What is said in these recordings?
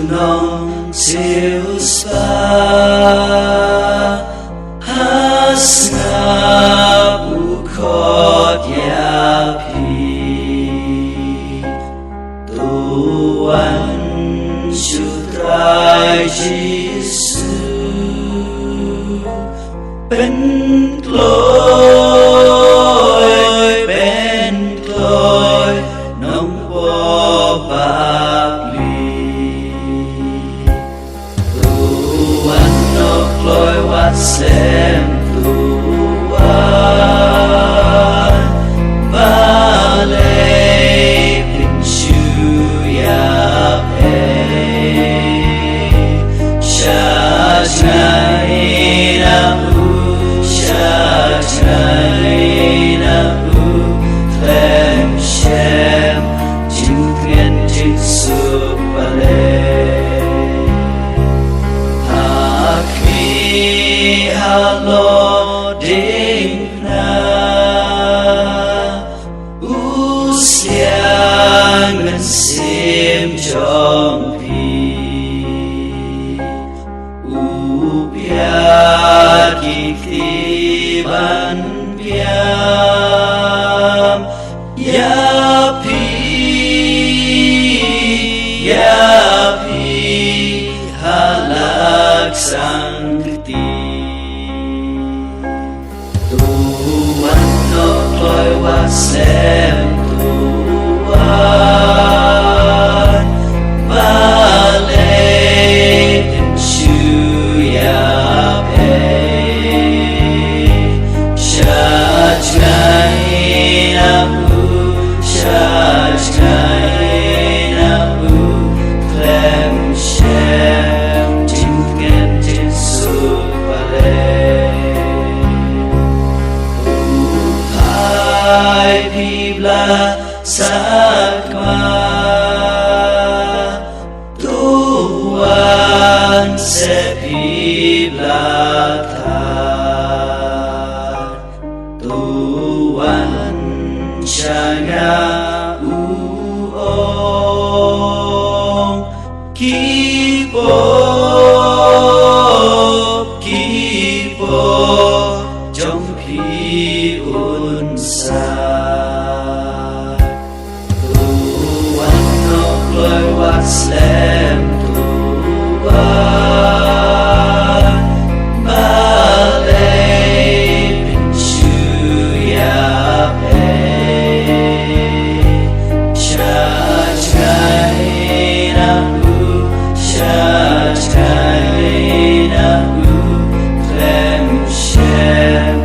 nong siuspa hasna bukot yapi Tuhan sutrai Yesu ben kloi nong po babli Tuhan no kloi wasem Tuhan balai pinshu ya Halo dingna usia ngesim jompi upia kiktiban piam yapi halak sangti Tuhan no kloi wasem Tuhan balai pinshu yape syajnai namu klem shem jingken jinsuk balai Bibla sakma Tuhan sepiblatan Tuhan syanga uong kipo jompi unsa Tuhan no kloi waslem Tuhan balai pinshu yape syajnai namu klem shem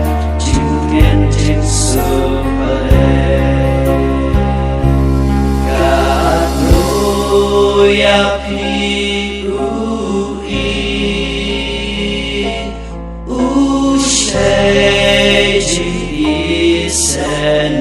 jingken jinsuk balai Ganu yapi usai jing isen